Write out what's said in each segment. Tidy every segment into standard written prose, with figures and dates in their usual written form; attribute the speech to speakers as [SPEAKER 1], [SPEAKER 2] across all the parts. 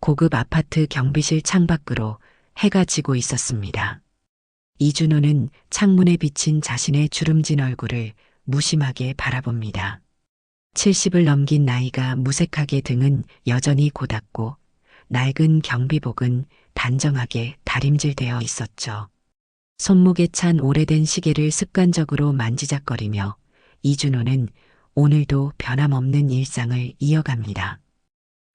[SPEAKER 1] 고급 아파트 경비실 창밖으로 해가 지고 있었습니다. 이준호는 창문에 비친 자신의 주름진 얼굴을 무심하게 바라봅니다. 70을 넘긴 나이가 무색하게 등은 여전히 고닫고 낡은 경비복은 단정하게 다림질되어 있었죠. 손목에 찬 오래된 시계를 습관적으로 만지작거리며 이준호는 오늘도 변함없는 일상을 이어갑니다.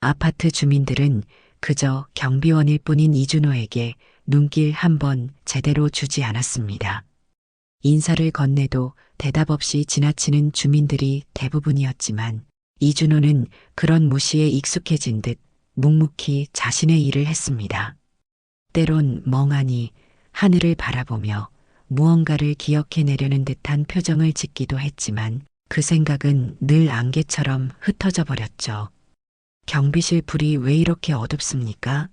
[SPEAKER 1] 아파트 주민들은 그저 경비원일 뿐인 이준호에게 눈길 한 번 제대로 주지 않았습니다. 인사를 건네도 대답 없이 지나치는 주민들이 대부분이었지만 이준호는 그런 무시에 익숙해진 듯 묵묵히 자신의 일을 했습니다. 때론 멍하니 하늘을 바라보며 무언가를 기억해내려는 듯한 표정을 짓기도 했지만 그 생각은 늘 안개처럼 흩어져 버렸죠. 경비실 불이 왜 이렇게 어둡습니까?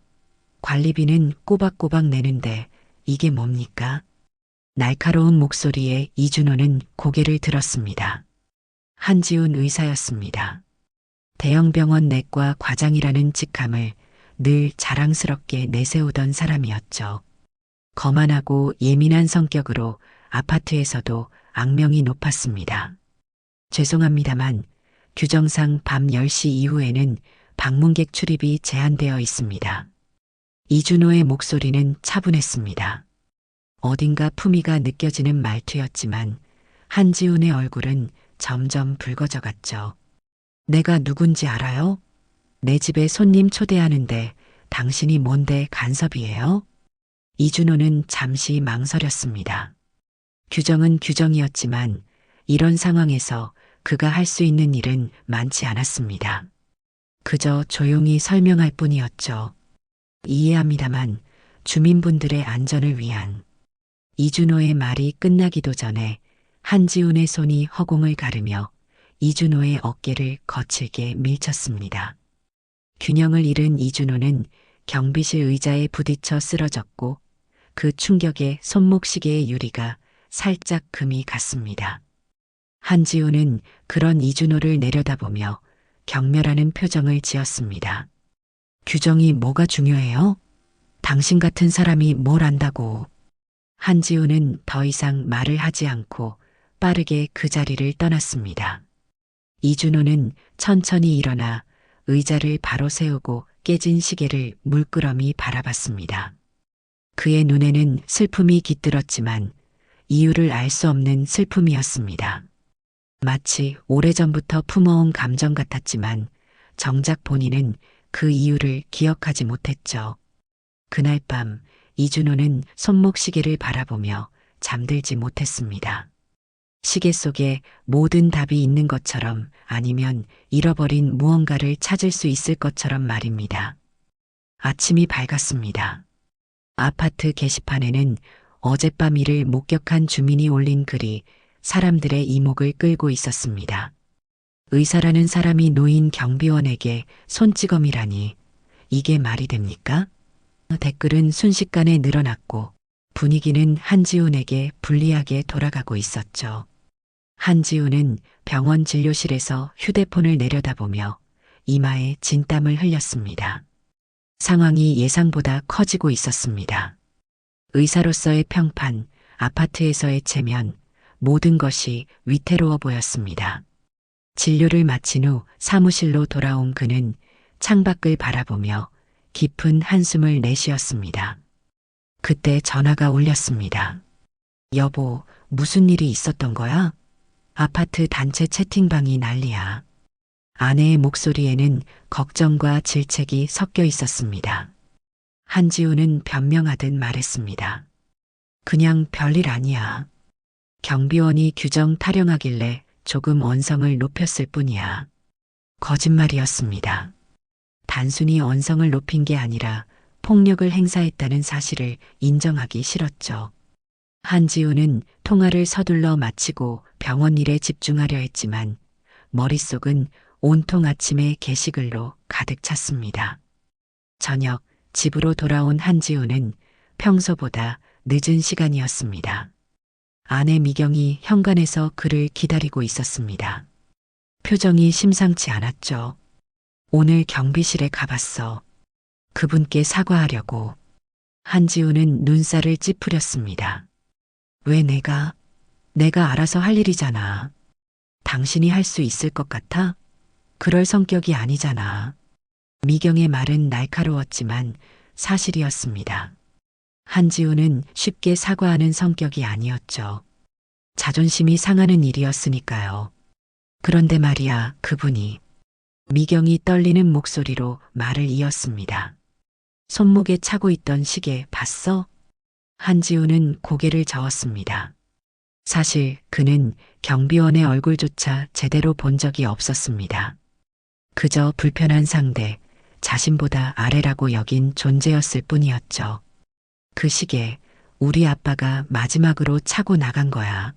[SPEAKER 1] 관리비는 꼬박꼬박 내는데 이게 뭡니까? 날카로운 목소리에 이준호는 고개를 들었습니다. 한지훈 의사였습니다. 대형병원 내과 과장이라는 직함을 늘 자랑스럽게 내세우던 사람이었죠. 거만하고 예민한 성격으로 아파트에서도 악명이 높았습니다. 죄송합니다만 규정상 밤 10시 이후에는 방문객 출입이 제한되어 있습니다. 이준호의 목소리는 차분했습니다. 어딘가 품위가 느껴지는 말투였지만 한지훈의 얼굴은 점점 붉어져 갔죠. 내가 누군지 알아요? 내 집에 손님 초대하는데 당신이 뭔데 간섭이에요? 이준호는 잠시 망설였습니다. 규정은 규정이었지만 이런 상황에서 그가 할 수 있는 일은 많지 않았습니다. 그저 조용히 설명할 뿐이었죠. 이해합니다만 주민분들의 안전을 위한. 이준호의 말이 끝나기도 전에 한지훈의 손이 허공을 가르며 이준호의 어깨를 거칠게 밀쳤습니다. 균형을 잃은 이준호는 경비실 의자에 부딪혀 쓰러졌고 그 충격에 손목시계의 유리가 살짝 금이 갔습니다. 한지훈은 그런 이준호를 내려다보며 경멸하는 표정을 지었습니다. 규정이 뭐가 중요해요? 당신 같은 사람이 뭘 안다고. 한지훈은 더 이상 말을 하지 않고 빠르게 그 자리를 떠났습니다. 이준호는 천천히 일어나 의자를 바로 세우고 깨진 시계를 물끄러미 바라봤습니다. 그의 눈에는 슬픔이 깃들었지만 이유를 알 수 없는 슬픔이었습니다. 마치 오래전부터 품어온 감정 같았지만 정작 본인은 그 이유를 기억하지 못했죠. 그날 밤 이준호는 손목시계를 바라보며 잠들지 못했습니다. 시계 속에 모든 답이 있는 것처럼 아니면 잃어버린 무언가를 찾을 수 있을 것처럼 말입니다. 아침이 밝았습니다. 아파트 게시판에는 어젯밤 일을 목격한 주민이 올린 글이 사람들의 이목을 끌고 있었습니다. 의사라는 사람이 노인 경비원에게 손찌검이라니 이게 말이 됩니까? 댓글은 순식간에 늘어났고 분위기는 한지훈에게 불리하게 돌아가고 있었죠. 한지훈은 병원 진료실에서 휴대폰을 내려다보며 이마에 진땀을 흘렸습니다. 상황이 예상보다 커지고 있었습니다. 의사로서의 평판, 아파트에서의 체면, 모든 것이 위태로워 보였습니다. 진료를 마친 후 사무실로 돌아온 그는 창밖을 바라보며 깊은 한숨을 내쉬었습니다. 그때 전화가 울렸습니다. 여보, 무슨 일이 있었던 거야? 아파트 단체 채팅방이 난리야. 아내의 목소리에는 걱정과 질책이 섞여 있었습니다. 한지훈은 변명하듯 말했습니다. 그냥 별일 아니야. 경비원이 규정 타령하길래 조금 언성을 높였을 뿐이야. 거짓말이었습니다. 단순히 언성을 높인 게 아니라 폭력을 행사했다는 사실을 인정하기 싫었죠. 한지훈은 통화를 서둘러 마치고 병원 일에 집중하려 했지만 머릿속은 온통 아침의 게시글로 가득 찼습니다. 저녁 집으로 돌아온 한지훈은 평소보다 늦은 시간이었습니다. 아내 미경이 현관에서 그를 기다리고 있었습니다. 표정이 심상치 않았죠. 오늘 경비실에 가봤어. 그분께 사과하려고. 한지우는 눈살을 찌푸렸습니다. 왜 내가 알아서 할 일이잖아. 당신이 할 수 있을 것 같아? 그럴 성격이 아니잖아. 미경의 말은 날카로웠지만 사실이었습니다. 한지우는 쉽게 사과하는 성격이 아니었죠. 자존심이 상하는 일이었으니까요. 그런데 말이야, 그분이. 미경이 떨리는 목소리로 말을 이었습니다. 손목에 차고 있던 시계 봤어? 한지우는 고개를 저었습니다. 사실 그는 경비원의 얼굴조차 제대로 본 적이 없었습니다. 그저 불편한 상대, 자신보다 아래라고 여긴 존재였을 뿐이었죠. 그 시계, 우리 아빠가 마지막으로 차고 나간 거야.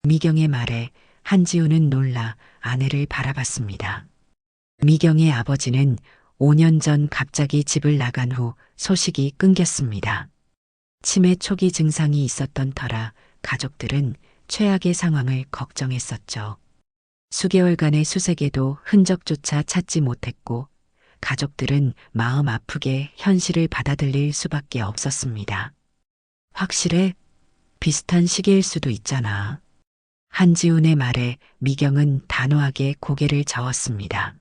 [SPEAKER 1] 미경의 말에 한지우는 놀라 아내를 바라봤습니다. 미경의 아버지는 5년 전 갑자기 집을 나간 후 소식이 끊겼습니다. 치매 초기 증상이 있었던 터라 가족들은 최악의 상황을 걱정했었죠. 수개월간의 수색에도 흔적조차 찾지 못했고 가족들은 마음 아프게 현실을 받아들일 수밖에 없었습니다. 확실해? 비슷한 시기일 수도 있잖아. 한지훈의 말에 미경은 단호하게 고개를 저었습니다.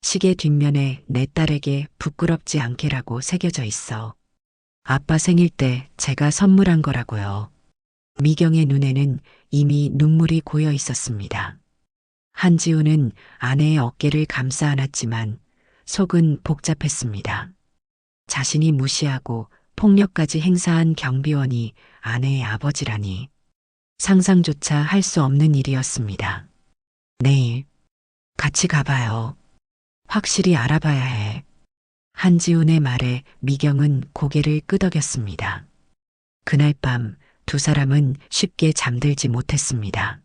[SPEAKER 1] 시계 뒷면에 내 딸에게 부끄럽지 않게라고 새겨져 있어. 아빠 생일 때 제가 선물한 거라고요. 미경의 눈에는 이미 눈물이 고여 있었습니다. 한지훈은 아내의 어깨를 감싸 안았지만 속은 복잡했습니다. 자신이 무시하고 폭력까지 행사한 경비원이 아내의 아버지라니 상상조차 할 수 없는 일이었습니다. 내일 같이 가봐요. 확실히 알아봐야 해. 한지훈의 말에 미경은 고개를 끄덕였습니다. 그날 밤 두 사람은 쉽게 잠들지 못했습니다.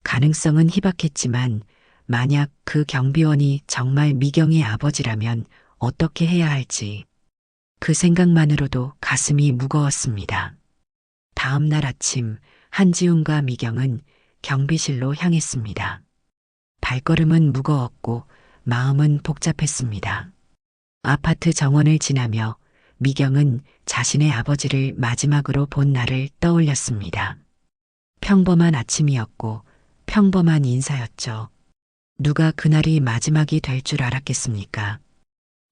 [SPEAKER 1] 가능성은 희박했지만 만약 그 경비원이 정말 미경의 아버지라면 어떻게 해야 할지 그 생각만으로도 가슴이 무거웠습니다. 다음 날 아침 한지훈과 미경은 경비실로 향했습니다. 발걸음은 무거웠고 마음은 복잡했습니다. 아파트 정원을 지나며 미경은 자신의 아버지를 마지막으로 본 날을 떠올렸습니다. 평범한 아침이었고 평범한 인사였죠. 누가 그날이 마지막이 될 줄 알았겠습니까?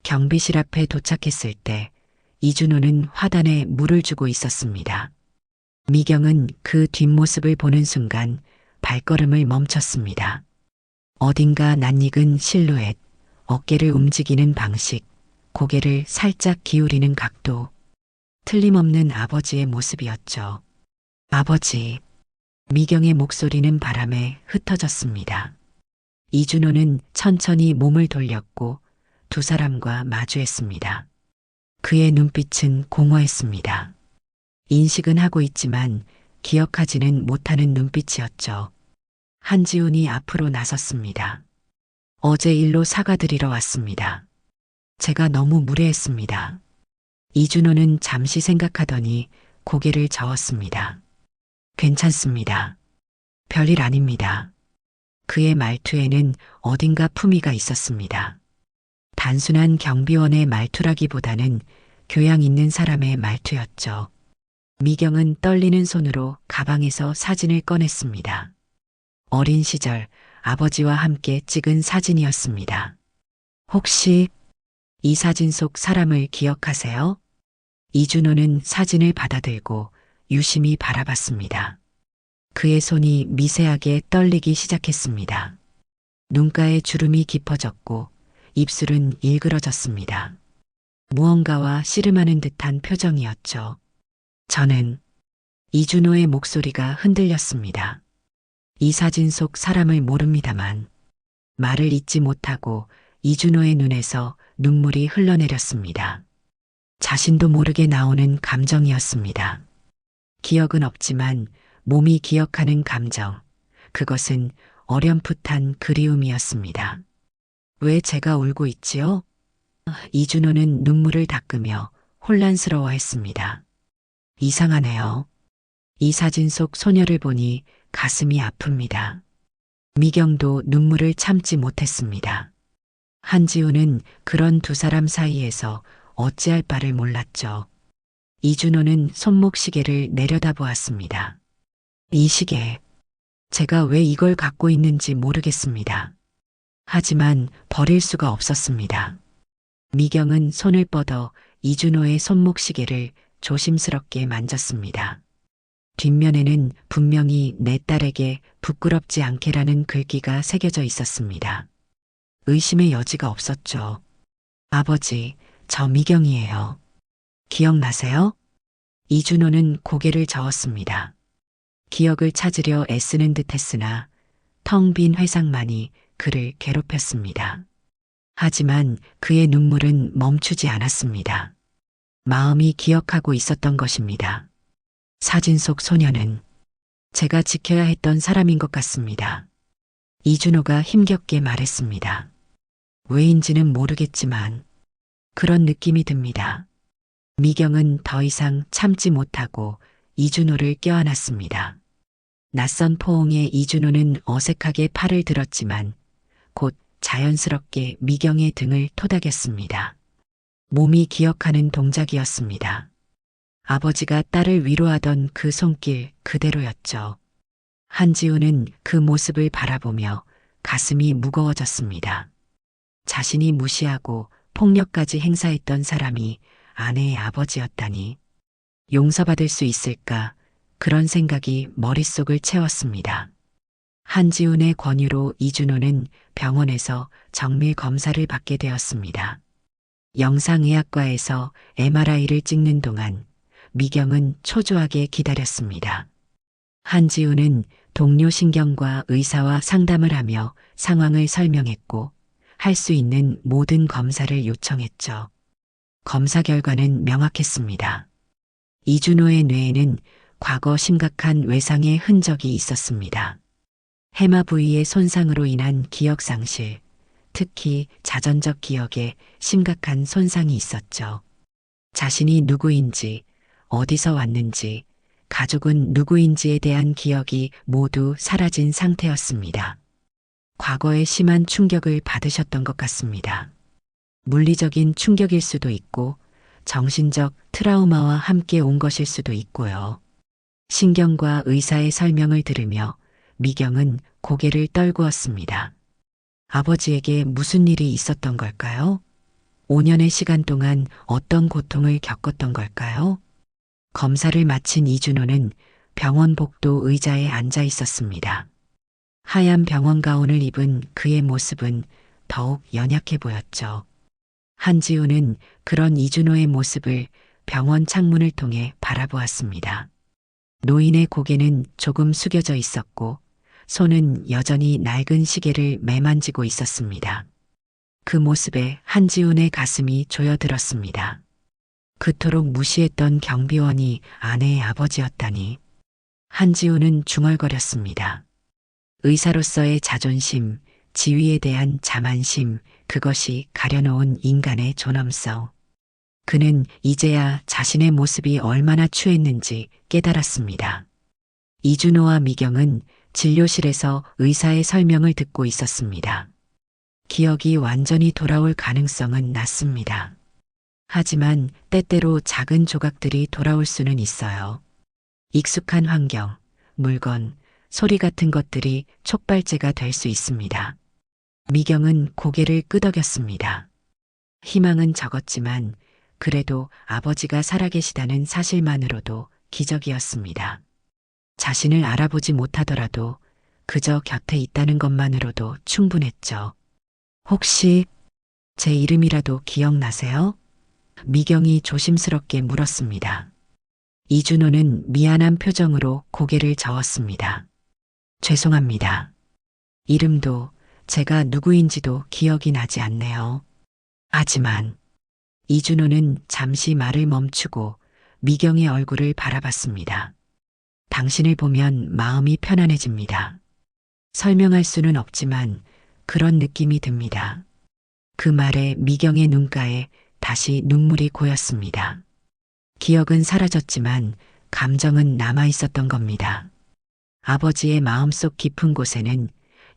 [SPEAKER 1] 경비실 앞에 도착했을 때 이준호는 화단에 물을 주고 있었습니다. 미경은 그 뒷모습을 보는 순간 발걸음을 멈췄습니다. 어딘가 낯익은 실루엣, 어깨를 움직이는 방식, 고개를 살짝 기울이는 각도. 틀림없는 아버지의 모습이었죠. 아버지. 미경의 목소리는 바람에 흩어졌습니다. 이준호는 천천히 몸을 돌렸고 두 사람과 마주했습니다. 그의 눈빛은 공허했습니다. 인식은 하고 있지만 기억하지는 못하는 눈빛이었죠. 한지훈이 앞으로 나섰습니다. 어제 일로 사과드리러 왔습니다. 제가 너무 무례했습니다. 이준호는 잠시 생각하더니 고개를 저었습니다. 괜찮습니다. 별일 아닙니다. 그의 말투에는 어딘가 품위가 있었습니다. 단순한 경비원의 말투라기보다는 교양 있는 사람의 말투였죠. 미경은 떨리는 손으로 가방에서 사진을 꺼냈습니다. 어린 시절 아버지와 함께 찍은 사진이었습니다. 혹시 이 사진 속 사람을 기억하세요? 이준호는 사진을 받아들고 유심히 바라봤습니다. 그의 손이 미세하게 떨리기 시작했습니다. 눈가에 주름이 깊어졌고 입술은 일그러졌습니다. 무언가와 씨름하는 듯한 표정이었죠. 저는 이준호의 목소리가 흔들렸습니다. 이 사진 속 사람을 모릅니다만 말을 잇지 못하고 이준호의 눈에서 눈물이 흘러내렸습니다. 자신도 모르게 나오는 감정이었습니다. 기억은 없지만 몸이 기억하는 감정, 그것은 어렴풋한 그리움이었습니다. 왜 제가 울고 있지요? 이준호는 눈물을 닦으며 혼란스러워했습니다. 이상하네요. 이 사진 속 소녀를 보니 가슴이 아픕니다. 미경도 눈물을 참지 못했습니다. 한지우는 그런 두 사람 사이에서 어찌할 바를 몰랐죠. 이준호는 손목시계를 내려다보았습니다. 이 시계, 제가 왜 이걸 갖고 있는지 모르겠습니다. 하지만 버릴 수가 없었습니다. 미경은 손을 뻗어 이준호의 손목시계를 조심스럽게 만졌습니다. 뒷면에는 분명히 내 딸에게 부끄럽지 않게라는 글귀가 새겨져 있었습니다. 의심의 여지가 없었죠. 아버지, 저 미경이에요. 기억나세요? 이준호는 고개를 저었습니다. 기억을 찾으려 애쓰는 듯 했으나 텅 빈 회상만이 그를 괴롭혔습니다. 하지만 그의 눈물은 멈추지 않았습니다. 마음이 기억하고 있었던 것입니다. 사진 속 소녀는 제가 지켜야 했던 사람인 것 같습니다. 이준호가 힘겹게 말했습니다. 왜인지는 모르겠지만 그런 느낌이 듭니다. 미경은 더 이상 참지 못하고 이준호를 껴안았습니다. 낯선 포옹에 이준호는 어색하게 팔을 들었지만 곧 자연스럽게 미경의 등을 토닥였습니다. 몸이 기억하는 동작이었습니다. 아버지가 딸을 위로하던 그 손길 그대로였죠. 한지우는 그 모습을 바라보며 가슴이 무거워졌습니다. 자신이 무시하고 폭력까지 행사했던 사람이 아내의 아버지였다니 용서받을 수 있을까 그런 생각이 머릿속을 채웠습니다. 한지훈의 권유로 이준호는 병원에서 정밀 검사를 받게 되었습니다. 영상의학과에서 MRI를 찍는 동안 미경은 초조하게 기다렸습니다. 한지훈은 동료 신경과 의사와 상담을 하며 상황을 설명했고 할 수 있는 모든 검사를 요청했죠. 검사 결과는 명확했습니다. 이준호의 뇌에는 과거 심각한 외상의 흔적이 있었습니다. 해마 부위의 손상으로 인한 기억 상실, 특히 자전적 기억에 심각한 손상이 있었죠. 자신이 누구인지, 어디서 왔는지, 가족은 누구인지에 대한 기억이 모두 사라진 상태였습니다. 과거에 심한 충격을 받으셨던 것 같습니다. 물리적인 충격일 수도 있고 정신적 트라우마와 함께 온 것일 수도 있고요. 신경과 의사의 설명을 들으며 미경은 고개를 떨구었습니다. 아버지에게 무슨 일이 있었던 걸까요? 5년의 시간 동안 어떤 고통을 겪었던 걸까요? 검사를 마친 이준호는 병원 복도 의자에 앉아 있었습니다. 하얀 병원 가운을 입은 그의 모습은 더욱 연약해 보였죠. 한지우는 그런 이준호의 모습을 병원 창문을 통해 바라보았습니다. 노인의 고개는 조금 숙여져 있었고 손은 여전히 낡은 시계를 매만지고 있었습니다. 그 모습에 한지훈의 가슴이 조여들었습니다. 그토록 무시했던 경비원이 아내의 아버지였다니. 한지훈은 중얼거렸습니다. 의사로서의 자존심, 지위에 대한 자만심, 그것이 가려놓은 인간의 존엄성. 그는 이제야 자신의 모습이 얼마나 추했는지 깨달았습니다. 이준호와 미경은 진료실에서 의사의 설명을 듣고 있었습니다. 기억이 완전히 돌아올 가능성은 낮습니다. 하지만 때때로 작은 조각들이 돌아올 수는 있어요. 익숙한 환경, 물건, 소리 같은 것들이 촉발제가 될 수 있습니다. 미경은 고개를 끄덕였습니다. 희망은 적었지만 그래도 아버지가 살아계시다는 사실만으로도 기적이었습니다. 자신을 알아보지 못하더라도 그저 곁에 있다는 것만으로도 충분했죠. 혹시 제 이름이라도 기억나세요? 미경이 조심스럽게 물었습니다. 이준호는 미안한 표정으로 고개를 저었습니다. 죄송합니다. 이름도 제가 누구인지도 기억이 나지 않네요. 하지만 이준호는 잠시 말을 멈추고 미경의 얼굴을 바라봤습니다. 당신을 보면 마음이 편안해집니다. 설명할 수는 없지만 그런 느낌이 듭니다. 그 말에 미경의 눈가에 다시 눈물이 고였습니다. 기억은 사라졌지만 감정은 남아 있었던 겁니다. 아버지의 마음속 깊은 곳에는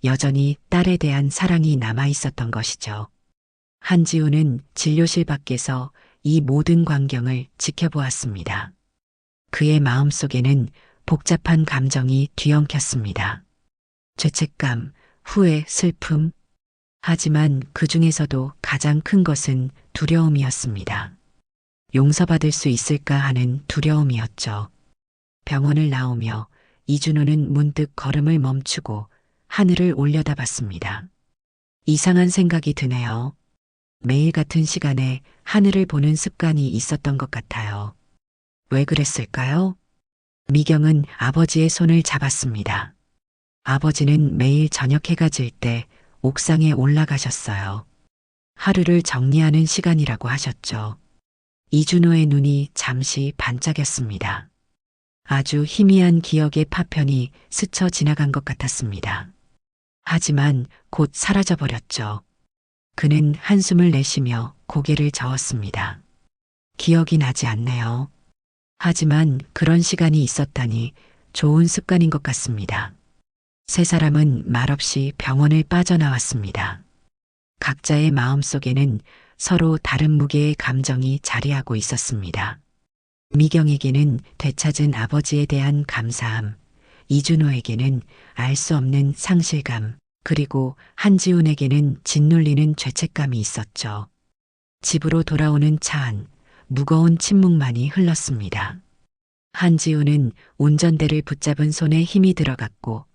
[SPEAKER 1] 여전히 딸에 대한 사랑이 남아 있었던 것이죠. 한지우는 진료실 밖에서 이 모든 광경을 지켜보았습니다. 그의 마음속에는 복잡한 감정이 뒤엉켰습니다. 죄책감, 후회, 슬픔. 하지만 그 중에서도 가장 큰 것은 두려움이었습니다. 용서받을 수 있을까 하는 두려움이었죠. 병원을 나오며 이준호는 문득 걸음을 멈추고 하늘을 올려다봤습니다. 이상한 생각이 드네요. 매일 같은 시간에 하늘을 보는 습관이 있었던 것 같아요. 왜 그랬을까요? 미경은 아버지의 손을 잡았습니다. 아버지는 매일 저녁 해가 질 때 옥상에 올라가셨어요. 하루를 정리하는 시간이라고 하셨죠. 이준호의 눈이 잠시 반짝였습니다. 아주 희미한 기억의 파편이 스쳐 지나간 것 같았습니다. 하지만 곧 사라져버렸죠. 그는 한숨을 내쉬며 고개를 저었습니다. 기억이 나지 않네요. 하지만 그런 시간이 있었다니 좋은 습관인 것 같습니다. 세 사람은 말없이 병원을 빠져나왔습니다. 각자의 마음속에는 서로 다른 무게의 감정이 자리하고 있었습니다. 미경에게는 되찾은 아버지에 대한 감사함, 이준호에게는 알 수 없는 상실감, 그리고 한지훈에게는 짓눌리는 죄책감이 있었죠. 집으로 돌아오는 차 안, 무거운 침묵만이 흘렀습니다. 한지훈은 운전대를 붙잡은 손에 힘이 들어갔고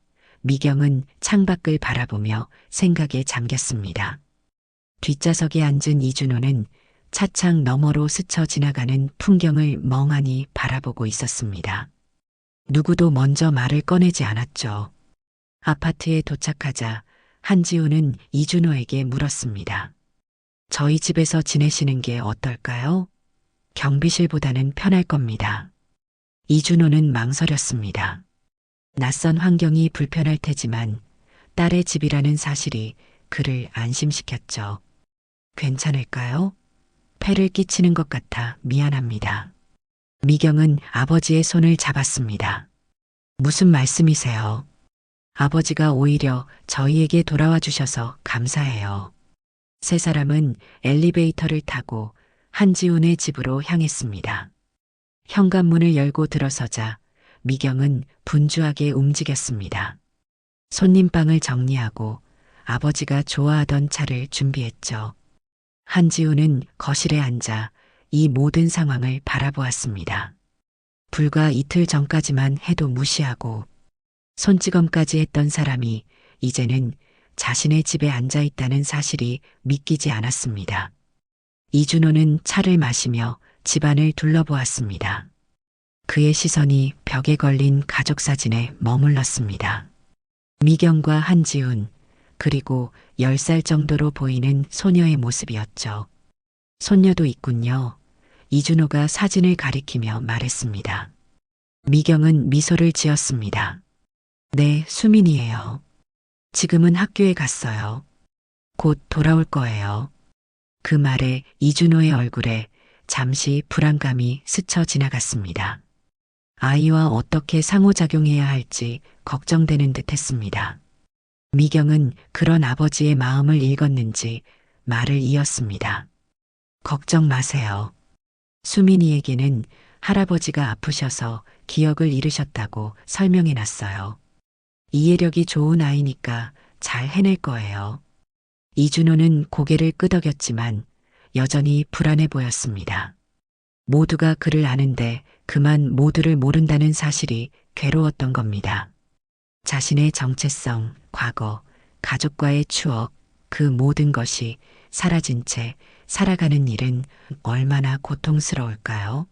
[SPEAKER 1] 미경은 창밖을 바라보며 생각에 잠겼습니다. 뒷좌석에 앉은 이준호는 차창 너머로 스쳐 지나가는 풍경을 멍하니 바라보고 있었습니다. 누구도 먼저 말을 꺼내지 않았죠. 아파트에 도착하자 한지훈은 이준호에게 물었습니다. 저희 집에서 지내시는 게 어떨까요? 경비실보다는 편할 겁니다. 이준호는 망설였습니다. 낯선 환경이 불편할 테지만 딸의 집이라는 사실이 그를 안심시켰죠. 괜찮을까요? 폐를 끼치는 것 같아 미안합니다. 미경은 아버지의 손을 잡았습니다. 무슨 말씀이세요? 아버지가 오히려 저희에게 돌아와 주셔서 감사해요. 세 사람은 엘리베이터를 타고 한지훈의 집으로 향했습니다. 현관문을 열고 들어서자 미경은 분주하게 움직였습니다. 손님방을 정리하고 아버지가 좋아하던 차를 준비했죠. 한지훈은 거실에 앉아 이 모든 상황을 바라보았습니다. 불과 이틀 전까지만 해도 무시하고 손찌검까지 했던 사람이 이제는 자신의 집에 앉아 있다는 사실이 믿기지 않았습니다. 이준호는 차를 마시며 집안을 둘러보았습니다. 그의 시선이 벽에 걸린 가족 사진에 머물렀습니다. 미경과 한지훈, 그리고 10살 정도로 보이는 소녀의 모습이었죠. 손녀도 있군요. 이준호가 사진을 가리키며 말했습니다. 미경은 미소를 지었습니다. 네, 수민이에요. 지금은 학교에 갔어요. 곧 돌아올 거예요. 그 말에 이준호의 얼굴에 잠시 불안감이 스쳐 지나갔습니다. 아이와 어떻게 상호작용해야 할지 걱정되는 듯 했습니다. 미경은 그런 아버지의 마음을 읽었는지 말을 이었습니다. 걱정 마세요. 수민이에게는 할아버지가 아프셔서 기억을 잃으셨다고 설명해 놨어요. 이해력이 좋은 아이니까 잘 해낼 거예요. 이준호는 고개를 끄덕였지만 여전히 불안해 보였습니다. 모두가 그를 아는데 그만 모두를 모른다는 사실이 괴로웠던 겁니다. 자신의 정체성, 과거, 가족과의 추억, 그 모든 것이 사라진 채 살아가는 일은 얼마나 고통스러울까요?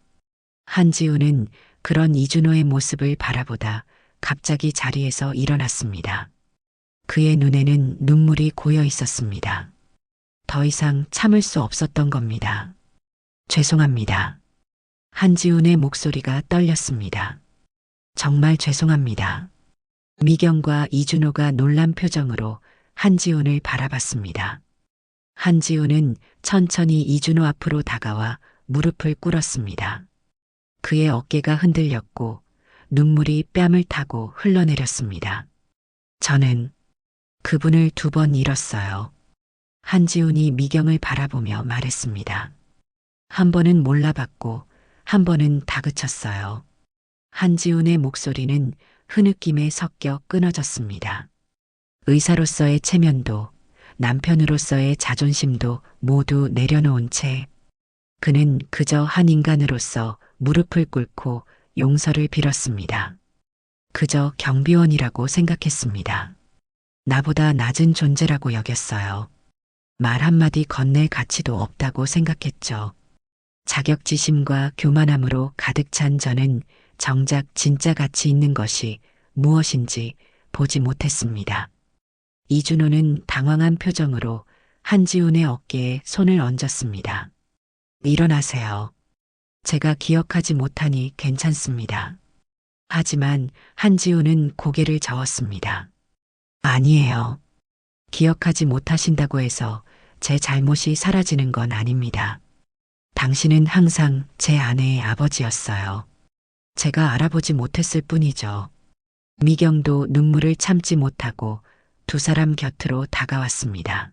[SPEAKER 1] 한지훈은 그런 이준호의 모습을 바라보다 갑자기 자리에서 일어났습니다. 그의 눈에는 눈물이 고여 있었습니다. 더 이상 참을 수 없었던 겁니다. 죄송합니다. 한지훈의 목소리가 떨렸습니다. 정말 죄송합니다. 미경과 이준호가 놀란 표정으로 한지훈을 바라봤습니다. 한지훈은 천천히 이준호 앞으로 다가와 무릎을 꿇었습니다. 그의 어깨가 흔들렸고 눈물이 뺨을 타고 흘러내렸습니다. 저는 그분을 2번 잃었어요. 한지훈이 미경을 바라보며 말했습니다. 한 번은 몰라봤고 한 번은 다그쳤어요. 한지훈의 목소리는 흐느낌에 섞여 끊어졌습니다. 의사로서의 체면도 남편으로서의 자존심도 모두 내려놓은 채 그는 그저 한 인간으로서 무릎을 꿇고 용서를 빌었습니다. 그저 경비원이라고 생각했습니다. 나보다 낮은 존재라고 여겼어요. 말 한마디 건넬 가치도 없다고 생각했죠. 자격지심과 교만함으로 가득 찬 저는 정작 진짜 가치 있는 것이 무엇인지 보지 못했습니다. 이준호는 당황한 표정으로 한지훈의 어깨에 손을 얹었습니다. 일어나세요. 제가 기억하지 못하니 괜찮습니다. 하지만 한지훈은 고개를 저었습니다. 아니에요. 기억하지 못하신다고 해서 제 잘못이 사라지는 건 아닙니다. 당신은 항상 제 아내의 아버지였어요. 제가 알아보지 못했을 뿐이죠. 미경도 눈물을 참지 못하고 두 사람 곁으로 다가왔습니다.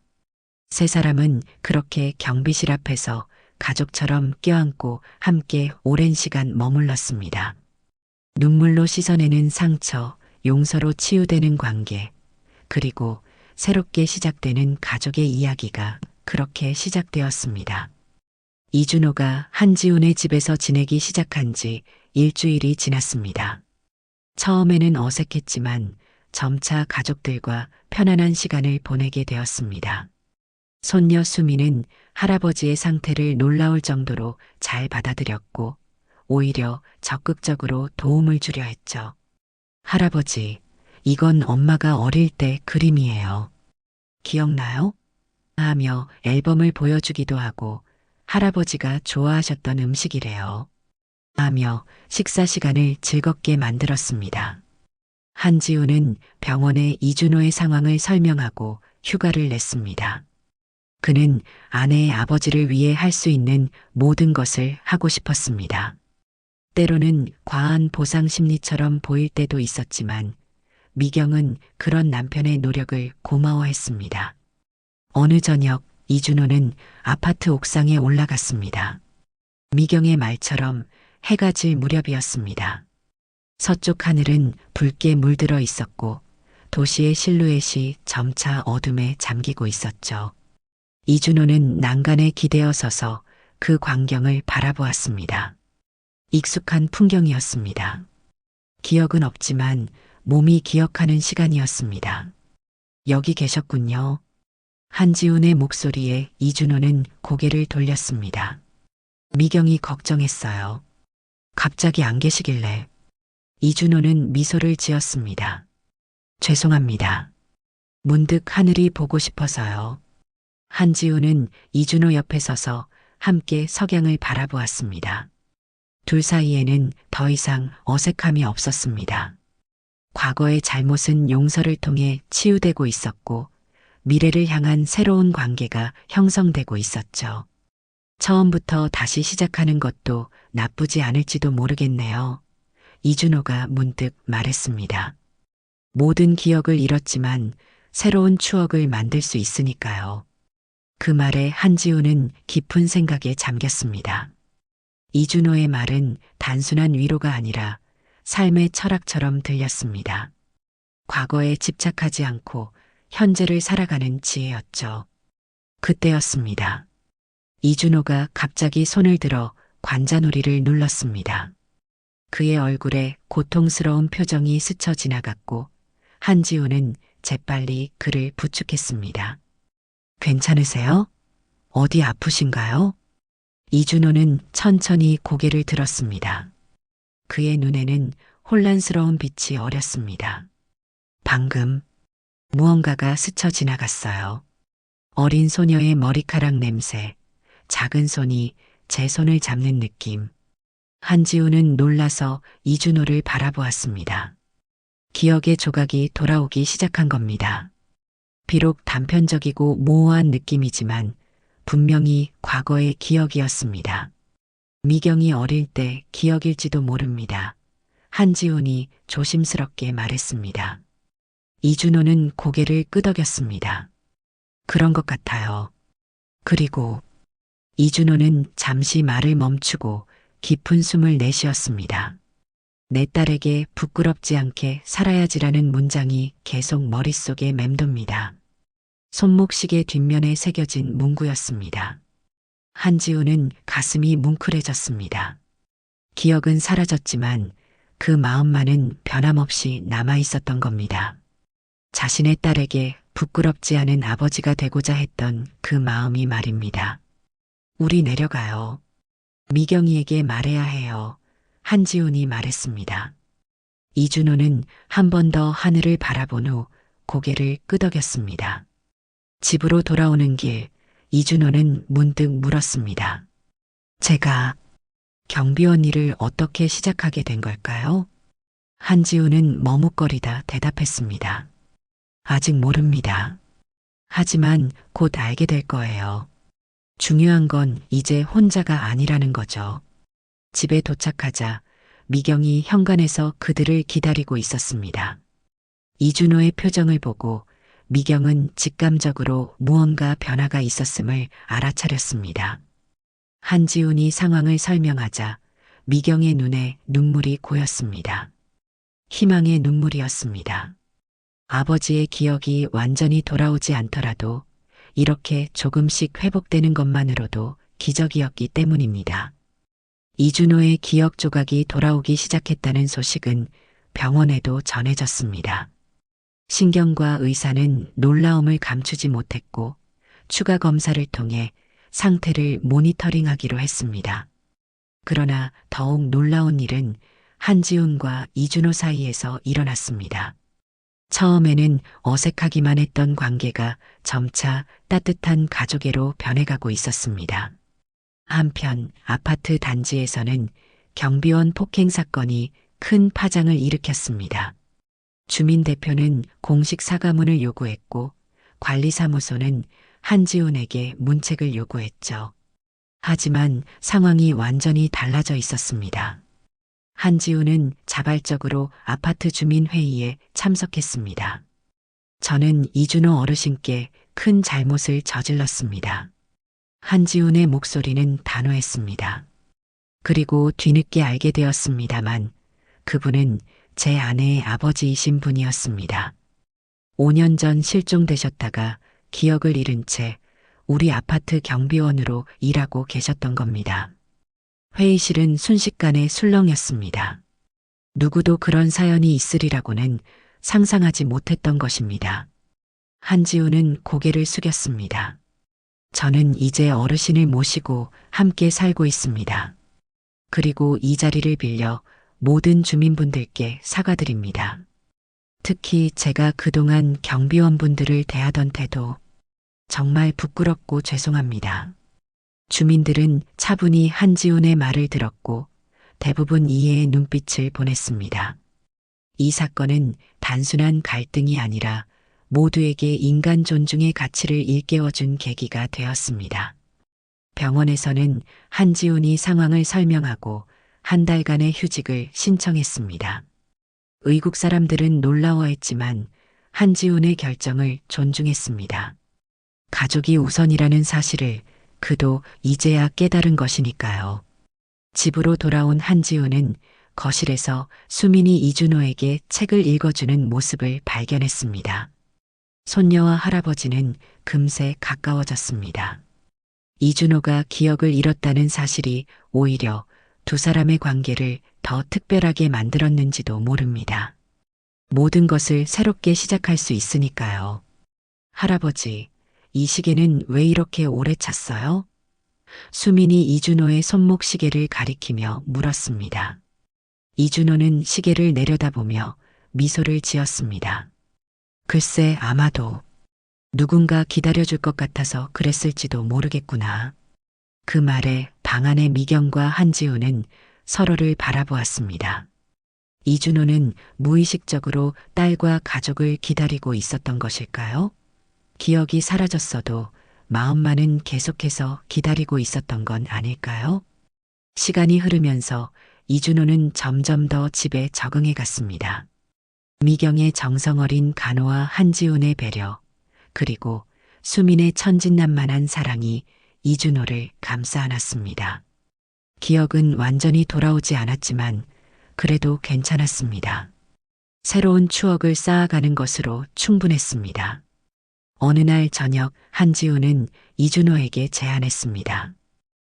[SPEAKER 1] 세 사람은 그렇게 경비실 앞에서 가족처럼 껴안고 함께 오랜 시간 머물렀습니다. 눈물로 씻어내는 상처, 용서로 치유되는 관계, 그리고 새롭게 시작되는 가족의 이야기가 그렇게 시작되었습니다. 이준호가 한지훈의 집에서 지내기 시작한 지 일주일이 지났습니다. 처음에는 어색했지만 점차 가족들과 편안한 시간을 보내게 되었습니다. 손녀 수미는 할아버지의 상태를 놀라울 정도로 잘 받아들였고 오히려 적극적으로 도움을 주려 했죠. 할아버지, 이건 엄마가 어릴 때 그림이에요. 기억나요? 하며 앨범을 보여주기도 하고 할아버지가 좋아하셨던 음식이래요. 하며 식사 시간을 즐겁게 만들었습니다. 한지훈은 병원에 이준호의 상황을 설명하고 휴가를 냈습니다. 그는 아내의 아버지를 위해 할 수 있는 모든 것을 하고 싶었습니다. 때로는 과한 보상 심리처럼 보일 때도 있었지만 미경은 그런 남편의 노력을 고마워했습니다. 어느 저녁 이준호는 아파트 옥상에 올라갔습니다. 미경의 말처럼 해가 질 무렵이었습니다. 서쪽 하늘은 붉게 물들어 있었고 도시의 실루엣이 점차 어둠에 잠기고 있었죠. 이준호는 난간에 기대어 서서 그 광경을 바라보았습니다. 익숙한 풍경이었습니다. 기억은 없지만 몸이 기억하는 시간이었습니다. 여기 계셨군요. 한지훈의 목소리에 이준호는 고개를 돌렸습니다. 미경이 걱정했어요. 갑자기 안 계시길래. 이준호는 미소를 지었습니다. 죄송합니다. 문득 하늘이 보고 싶어서요. 한지훈은 이준호 옆에 서서 함께 석양을 바라보았습니다. 둘 사이에는 더 이상 어색함이 없었습니다. 과거의 잘못은 용서를 통해 치유되고 있었고 미래를 향한 새로운 관계가 형성되고 있었죠. 처음부터 다시 시작하는 것도 나쁘지 않을지도 모르겠네요. 이준호가 문득 말했습니다. 모든 기억을 잃었지만 새로운 추억을 만들 수 있으니까요. 그 말에 한지훈은 깊은 생각에 잠겼습니다. 이준호의 말은 단순한 위로가 아니라 삶의 철학처럼 들렸습니다. 과거에 집착하지 않고 현재를 살아가는 지혜였죠. 그때였습니다. 이준호가 갑자기 손을 들어 관자놀이를 눌렀습니다. 그의 얼굴에 고통스러운 표정이 스쳐 지나갔고 한지훈은 재빨리 그를 부축했습니다. 괜찮으세요? 어디 아프신가요? 이준호는 천천히 고개를 들었습니다. 그의 눈에는 혼란스러운 빛이 어렸습니다. 방금 무언가가 스쳐 지나갔어요. 어린 소녀의 머리카락 냄새, 작은 손이 제 손을 잡는 느낌. 한지훈은 놀라서 이준호를 바라보았습니다. 기억의 조각이 돌아오기 시작한 겁니다. 비록 단편적이고 모호한 느낌이지만 분명히 과거의 기억이었습니다. 미경이 어릴 때 기억일지도 모릅니다. 한지훈이 조심스럽게 말했습니다. 이준호는 고개를 끄덕였습니다. 그런 것 같아요. 그리고 이준호는 잠시 말을 멈추고 깊은 숨을 내쉬었습니다. 내 딸에게 부끄럽지 않게 살아야지라는 문장이 계속 머릿속에 맴돕니다. 손목시계 뒷면에 새겨진 문구였습니다. 한지우는 가슴이 뭉클해졌습니다. 기억은 사라졌지만 그 마음만은 변함없이 남아 있었던 겁니다. 자신의 딸에게 부끄럽지 않은 아버지가 되고자 했던 그 마음이 말입니다. 우리 내려가요. 미경이에게 말해야 해요. 한지훈이 말했습니다. 이준호는 한 번 더 하늘을 바라본 후 고개를 끄덕였습니다. 집으로 돌아오는 길, 이준호는 문득 물었습니다. 제가 경비원 일을 어떻게 시작하게 된 걸까요? 한지훈은 머뭇거리다 대답했습니다. 아직 모릅니다. 하지만 곧 알게 될 거예요. 중요한 건 이제 혼자가 아니라는 거죠. 집에 도착하자 미경이 현관에서 그들을 기다리고 있었습니다. 이준호의 표정을 보고 미경은 직감적으로 무언가 변화가 있었음을 알아차렸습니다. 한지훈이 상황을 설명하자 미경의 눈에 눈물이 고였습니다. 희망의 눈물이었습니다. 아버지의 기억이 완전히 돌아오지 않더라도 이렇게 조금씩 회복되는 것만으로도 기적이었기 때문입니다. 이준호의 기억 조각이 돌아오기 시작했다는 소식은 병원에도 전해졌습니다. 신경과 의사는 놀라움을 감추지 못했고 추가 검사를 통해 상태를 모니터링하기로 했습니다. 그러나 더욱 놀라운 일은 한지훈과 이준호 사이에서 일어났습니다. 처음에는 어색하기만 했던 관계가 점차 따뜻한 가족애로 변해가고 있었습니다. 한편 아파트 단지에서는 경비원 폭행 사건이 큰 파장을 일으켰습니다. 주민 대표는 공식 사과문을 요구했고 관리사무소는 한지훈에게 문책을 요구했죠. 하지만 상황이 완전히 달라져 있었습니다. 한지훈은 자발적으로 아파트 주민회의에 참석했습니다. 저는 이준호 어르신께 큰 잘못을 저질렀습니다. 한지훈의 목소리는 단호했습니다. 그리고 뒤늦게 알게 되었습니다만 그분은 제 아내의 아버지이신 분이었습니다. 5년 전 실종되셨다가 기억을 잃은 채 우리 아파트 경비원으로 일하고 계셨던 겁니다. 회의실은 순식간에 술렁였습니다. 누구도 그런 사연이 있으리라고는 상상하지 못했던 것입니다. 한지훈은 고개를 숙였습니다. 저는 이제 어르신을 모시고 함께 살고 있습니다. 그리고 이 자리를 빌려 모든 주민분들께 사과드립니다. 특히 제가 그동안 경비원분들을 대하던 태도 정말 부끄럽고 죄송합니다. 주민들은 차분히 한지훈의 말을 들었고 대부분 이해의 눈빛을 보냈습니다. 이 사건은 단순한 갈등이 아니라 모두에게 인간 존중의 가치를 일깨워준 계기가 되었습니다. 병원에서는 한지훈이 상황을 설명하고 한 달간의 휴직을 신청했습니다. 의국 사람들은 놀라워했지만 한지훈의 결정을 존중했습니다. 가족이 우선이라는 사실을 그도 이제야 깨달은 것이니까요. 집으로 돌아온 한지훈은 거실에서 수민이 이준호에게 책을 읽어주는 모습을 발견했습니다. 손녀와 할아버지는 금세 가까워졌습니다. 이준호가 기억을 잃었다는 사실이 오히려 두 사람의 관계를 더 특별하게 만들었는지도 모릅니다. 모든 것을 새롭게 시작할 수 있으니까요. 할아버지, 이 시계는 왜 이렇게 오래 찼어요? 수민이 이준호의 손목 시계를 가리키며 물었습니다. 이준호는 시계를 내려다보며 미소를 지었습니다. 글쎄 아마도 누군가 기다려줄 것 같아서 그랬을지도 모르겠구나. 그 말에 방 안의 미경과 한지훈은 서로를 바라보았습니다. 이준호는 무의식적으로 딸과 가족을 기다리고 있었던 것일까요? 기억이 사라졌어도 마음만은 계속해서 기다리고 있었던 건 아닐까요? 시간이 흐르면서 이준호는 점점 더 집에 적응해 갔습니다. 미경의 정성어린 간호와 한지훈의 배려, 그리고 수민의 천진난만한 사랑이 이준호를 감싸 안았습니다. 기억은 완전히 돌아오지 않았지만 그래도 괜찮았습니다. 새로운 추억을 쌓아가는 것으로 충분했습니다. 어느 날 저녁 한지우는 이준호에게 제안했습니다.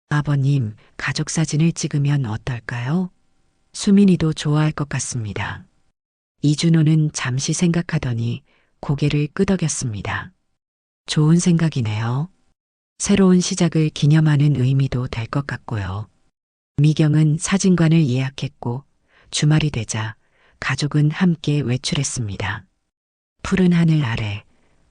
[SPEAKER 1] 아버님, 가족 사진을 찍으면 어떨까요? 수민이도 좋아할 것 같습니다. 이준호는 잠시 생각하더니 고개를 끄덕였습니다. 좋은 생각이네요. 새로운 시작을 기념하는 의미도 될 것 같고요. 미경은 사진관을 예약했고 주말이 되자 가족은 함께 외출했습니다. 푸른 하늘 아래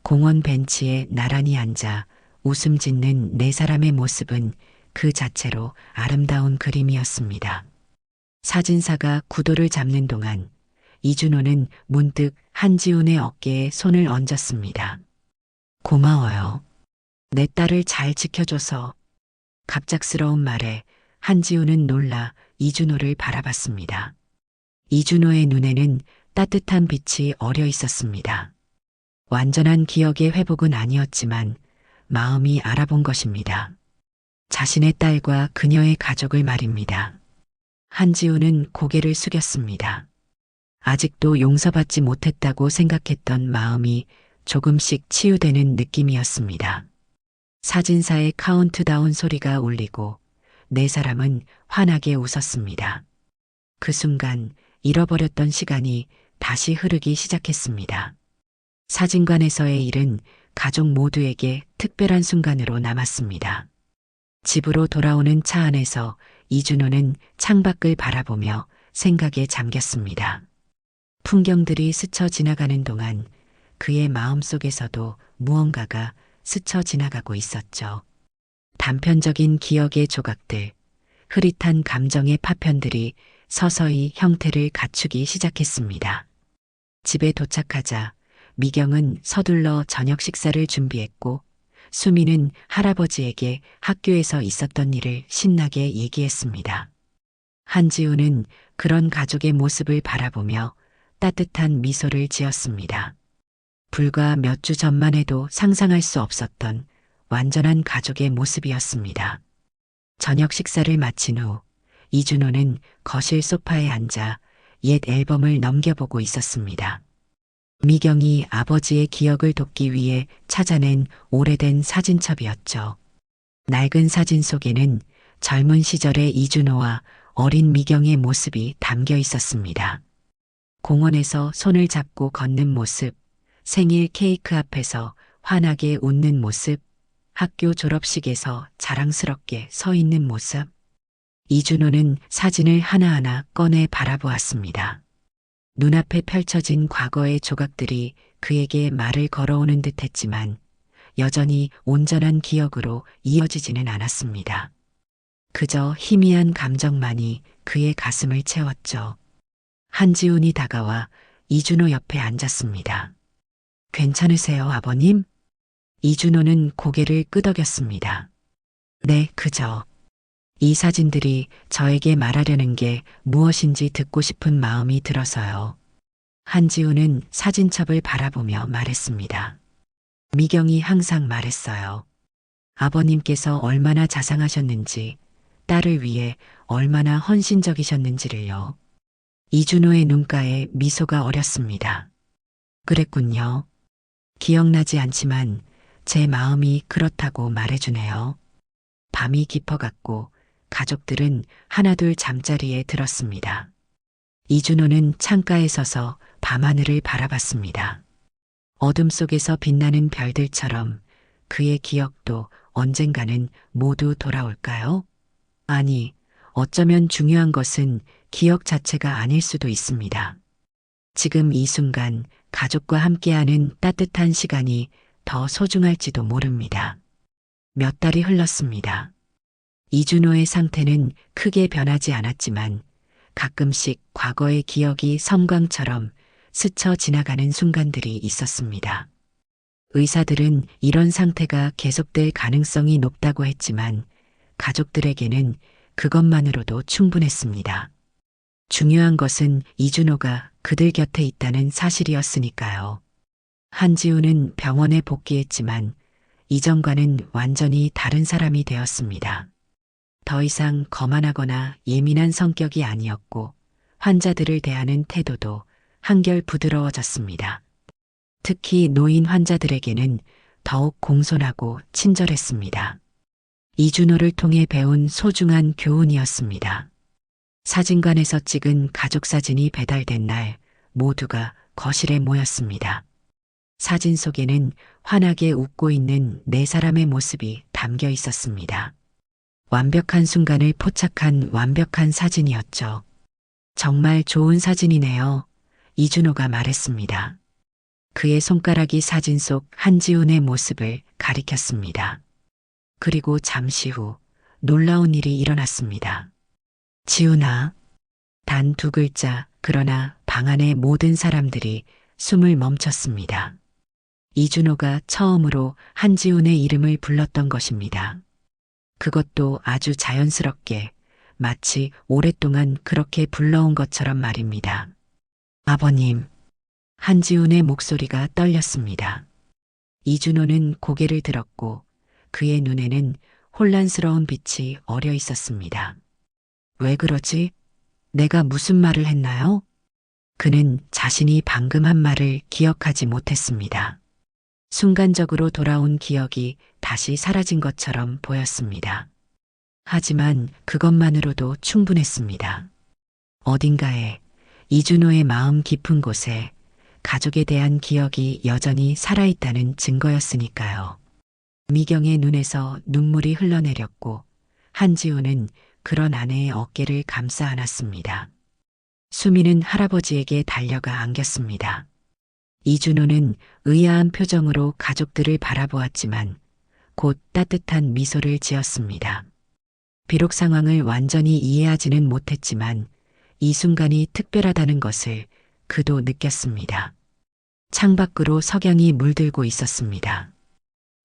[SPEAKER 1] 공원 벤치에 나란히 앉아 웃음 짓는 네 사람의 모습은 그 자체로 아름다운 그림이었습니다. 사진사가 구도를 잡는 동안 이준호는 문득 한지훈의 어깨에 손을 얹었습니다. 고마워요. 내 딸을 잘 지켜줘서. 갑작스러운 말에 한지훈은 놀라 이준호를 바라봤습니다. 이준호의 눈에는 따뜻한 빛이 어려 있었습니다. 완전한 기억의 회복은 아니었지만 마음이 알아본 것입니다. 자신의 딸과 그녀의 가족을 말입니다. 한지훈은 고개를 숙였습니다. 아직도 용서받지 못했다고 생각했던 마음이 조금씩 치유되는 느낌이었습니다. 사진사의 카운트다운 소리가 울리고 네 사람은 환하게 웃었습니다. 그 순간 잃어버렸던 시간이 다시 흐르기 시작했습니다. 사진관에서의 일은 가족 모두에게 특별한 순간으로 남았습니다. 집으로 돌아오는 차 안에서 이준호는 창밖을 바라보며 생각에 잠겼습니다. 풍경들이 스쳐 지나가는 동안 그의 마음속에서도 무언가가 스쳐 지나가고 있었죠. 단편적인 기억의 조각들, 흐릿한 감정의 파편들이 서서히 형태를 갖추기 시작했습니다. 집에 도착하자 미경은 서둘러 저녁 식사를 준비했고 수미는 할아버지에게 학교에서 있었던 일을 신나게 얘기했습니다. 한지우는 그런 가족의 모습을 바라보며 따뜻한 미소를 지었습니다. 불과 몇 주 전만 해도 상상할 수 없었던 완전한 가족의 모습이었습니다. 저녁 식사를 마친 후 이준호는 거실 소파에 앉아 옛 앨범을 넘겨보고 있었습니다. 미경이 아버지의 기억을 돕기 위해 찾아낸 오래된 사진첩이었죠. 낡은 사진 속에는 젊은 시절의 이준호와 어린 미경의 모습이 담겨 있었습니다. 공원에서 손을 잡고 걷는 모습, 생일 케이크 앞에서 환하게 웃는 모습, 학교 졸업식에서 자랑스럽게 서 있는 모습. 이준호는 사진을 하나하나 꺼내 바라보았습니다. 눈앞에 펼쳐진 과거의 조각들이 그에게 말을 걸어오는 듯했지만 여전히 온전한 기억으로 이어지지는 않았습니다. 그저 희미한 감정만이 그의 가슴을 채웠죠. 한지훈이 다가와 이준호 옆에 앉았습니다. 괜찮으세요, 아버님? 이준호는 고개를 끄덕였습니다. 네, 그저. 이 사진들이 저에게 말하려는 게 무엇인지 듣고 싶은 마음이 들어서요. 한지우는 사진첩을 바라보며 말했습니다. 미경이 항상 말했어요. 아버님께서 얼마나 자상하셨는지, 딸을 위해 얼마나 헌신적이셨는지를요. 이준호의 눈가에 미소가 어렸습니다. 그랬군요. 기억나지 않지만 제 마음이 그렇다고 말해주네요. 밤이 깊어갔고 가족들은 하나둘 잠자리에 들었습니다. 이준호는 창가에 서서 밤하늘을 바라봤습니다. 어둠 속에서 빛나는 별들처럼 그의 기억도 언젠가는 모두 돌아올까요? 아니, 어쩌면 중요한 것은 기억 자체가 아닐 수도 있습니다. 지금 이 순간 가족과 함께하는 따뜻한 시간이 더 소중할지도 모릅니다. 몇 달이 흘렀습니다. 이준호의 상태는 크게 변하지 않았지만 가끔씩 과거의 기억이 섬광처럼 스쳐 지나가는 순간들이 있었습니다. 의사들은 이런 상태가 계속될 가능성이 높다고 했지만 가족들에게는 그것만으로도 충분했습니다. 중요한 것은 이준호가 그들 곁에 있다는 사실이었으니까요. 한지우는 병원에 복귀했지만 이전과는 완전히 다른 사람이 되었습니다. 더 이상 거만하거나 예민한 성격이 아니었고 환자들을 대하는 태도도 한결 부드러워졌습니다. 특히 노인 환자들에게는 더욱 공손하고 친절했습니다. 이준호를 통해 배운 소중한 교훈이었습니다. 사진관에서 찍은 가족 사진이 배달된 날 모두가 거실에 모였습니다. 사진 속에는 환하게 웃고 있는 네 사람의 모습이 담겨 있었습니다. 완벽한 순간을 포착한 완벽한 사진이었죠. 정말 좋은 사진이네요. 이준호가 말했습니다. 그의 손가락이 사진 속 한지훈의 모습을 가리켰습니다. 그리고 잠시 후 놀라운 일이 일어났습니다. 지훈아. 단 두 글자, 그러나 방 안의 모든 사람들이 숨을 멈췄습니다. 이준호가 처음으로 한지훈의 이름을 불렀던 것입니다. 그것도 아주 자연스럽게, 마치 오랫동안 그렇게 불러온 것처럼 말입니다. 아버님. 한지훈의 목소리가 떨렸습니다. 이준호는 고개를 들었고 그의 눈에는 혼란스러운 빛이 어려 있었습니다. 왜 그러지? 내가 무슨 말을 했나요? 그는 자신이 방금 한 말을 기억하지 못했습니다. 순간적으로 돌아온 기억이 다시 사라진 것처럼 보였습니다. 하지만 그것만으로도 충분했습니다. 어딘가에, 이준호의 마음 깊은 곳에 가족에 대한 기억이 여전히 살아있다는 증거였으니까요. 미경의 눈에서 눈물이 흘러내렸고 한지훈은 그런 아내의 어깨를 감싸 안았습니다. 수미는 할아버지에게 달려가 안겼습니다. 이준호는 의아한 표정으로 가족들을 바라보았지만 곧 따뜻한 미소를 지었습니다. 비록 상황을 완전히 이해하지는 못했지만 이 순간이 특별하다는 것을 그도 느꼈습니다. 창밖으로 석양이 물들고 있었습니다.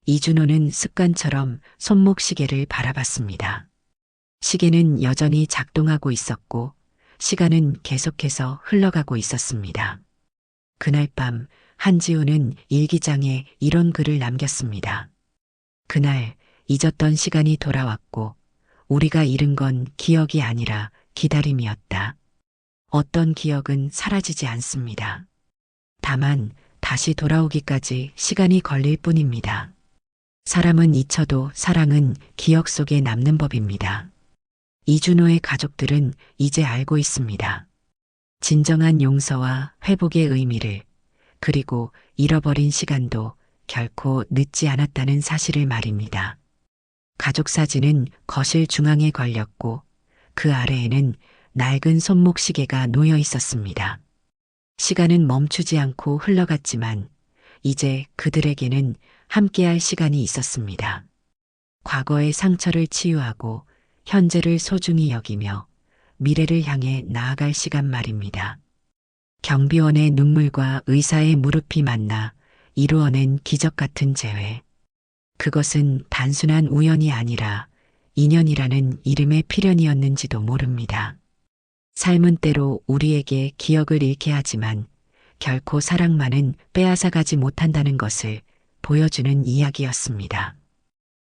[SPEAKER 1] 이준호는 습관처럼 손목 시계를 바라봤습니다. 시계는 여전히 작동하고 있었고 시간은 계속해서 흘러가고 있었습니다. 그날 밤 한지훈은 일기장에 이런 글을 남겼습니다. 그날 잊었던 시간이 돌아왔고 우리가 잃은 건 기억이 아니라 기다림이었다. 어떤 기억은 사라지지 않습니다. 다만 다시 돌아오기까지 시간이 걸릴 뿐입니다. 사람은 잊혀도 사랑은 기억 속에 남는 법입니다. 이준호의 가족들은 이제 알고 있습니다. 진정한 용서와 회복의 의미를, 그리고 잃어버린 시간도 결코 늦지 않았다는 사실을 말입니다. 가족 사진은 거실 중앙에 걸렸고 그 아래에는 낡은 손목 시계가 놓여 있었습니다. 시간은 멈추지 않고 흘러갔지만 이제 그들에게는 함께할 시간이 있었습니다. 과거의 상처를 치유하고 현재를 소중히 여기며 미래를 향해 나아갈 시간 말입니다. 경비원의 눈물과 의사의 무릎이 만나 이루어낸 기적 같은 재회. 그것은 단순한 우연이 아니라 인연이라는 이름의 필연이었는지도 모릅니다. 삶은 때로 우리에게 기억을 잃게 하지만 결코 사랑만은 빼앗아가지 못한다는 것을 보여주는 이야기였습니다.